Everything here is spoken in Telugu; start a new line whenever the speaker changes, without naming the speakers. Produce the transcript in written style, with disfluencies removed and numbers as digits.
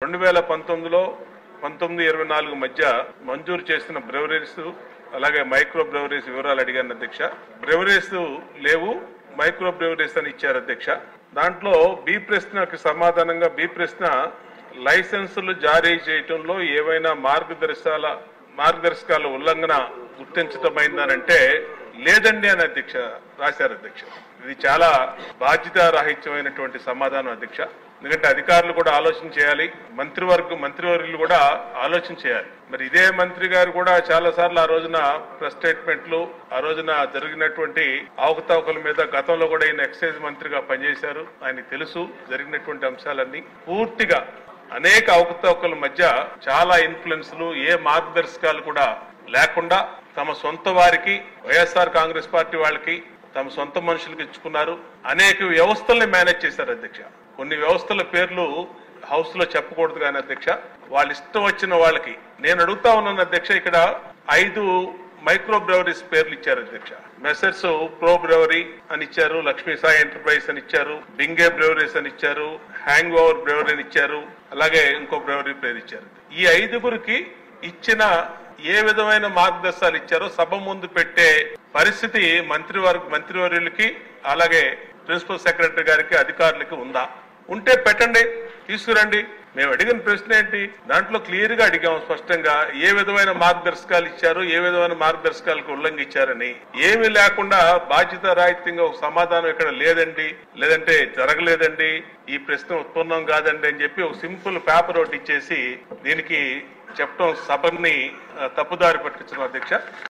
2019లో 19-24 మధ్య మంజూరు చేసిన బ్రెవరీస్ అలాగే మైక్రో బ్రెవరీస్ వివరాలు అడిగాను అధ్యక్ష. బ్రెవరీస్ లేవు, మైక్రో బ్రెవరీస్ అని ఇచ్చారు అధ్యక్ష. దాంట్లో బి ప్రశ్నకు సమాధానంగా బి ప్రశ్న లైసెన్సులు జారీ చేయటంలో ఏవైనా మార్గదర్శకాల ఉల్లంఘన గుర్తించటమైందనంటే లేదండి అని అధ్యక్ష రాశారు అధ్యక్ష. ఇది చాలా బాధ్యతారాహిత్యమైనటువంటి సమాధానం అధ్యక్ష. ఎందుకంటే అధికారులు కూడా ఆలోచన చేయాలి, మంత్రివర్యులు కూడా ఆలోచన చేయాలి. మరి ఇదే మంత్రి గారు కూడా చాలా సార్లు ఆ రోజున ప్రెస్ స్టేట్మెంట్లు, ఆ రోజున జరిగినటువంటి అవకతవకల మీద గతంలో కూడా ఈయన ఎక్సైజ్ మంత్రిగా పనిచేశారు, ఆయనకు తెలుసు జరిగినటువంటి అంశాలన్నీ. పూర్తిగా అనేక అవకతవకల మధ్య చాలా ఇన్ఫ్లుయెన్స్లు, ఏ మార్గదర్శకాలు కూడా లేకుండా తమ సొంత వారికి, వైఎస్ఆర్ కాంగ్రెస్ పార్టీ వాళ్ళకి, తమ సొంత మనుషులకు ఇచ్చుకున్నారు. అనేక వ్యవస్థల్ని మేనేజ్ చేశారు అధ్యక్ష. కొన్ని వ్యవస్థల పేర్లు హౌస్ లో చెప్పకూడదు కానీ అధ్యక్ష, వాళ్ళ ఇష్టం వచ్చిన వాళ్ళకి. నేను అడుగుతా ఉన్నాను అధ్యక్ష, ఇక్కడ 5 మైక్రో బ్రెవరీస్ పేర్లు ఇచ్చారు అధ్యక్ష. మెసర్స్ ప్రో బ్రెవరీ అని ఇచ్చారు, లక్ష్మీ సాయి ఎంటర్ప్రైజ్ అని ఇచ్చారు, బింగే బ్రెవరీస్ అని ఇచ్చారు, హ్యాంగ్ ఓవర్ బ్రెవరీ అని ఇచ్చారు, అలాగే ఇంకో బ్రెవరీ పేరు ఇచ్చారు. ఈ 5గురికి ఇచ్చిన ఏ విధమైన మార్గదర్శకాలు ఇచ్చారో సభ ముందు పెట్టే పరిస్థితి మంత్రివర్యులకి అలాగే ప్రిన్సిపల్ సెక్రటరీ గారికి, అధికారులకి ఉందా? ఉంటే పెట్టండి, తీసుకురండి. మేము అడిగిన ప్రశ్న ఏంటి? దాంట్లో క్లియర్ గా అడిగాము స్పష్టంగా ఏ విధమైన మార్గదర్శకాలు ఇచ్చారు, ఏ విధమైన మార్గదర్శకాలకు ఉల్లంఘించారని. ఏమీ లేకుండా బాధ్యతారాహిత్యంగా ఒక సమాధానం ఇక్కడ లేదండి, లేదంటే జరగలేదండి, ఈ ప్రశ్న ఉత్పన్నం కాదండి అని చెప్పి ఒక సింపుల్ పేపర్ ఒకటి ఇచ్చేసి దీనికి చెప్పడం సభని తప్పుదారి పట్టించడం అధ్యక్ష.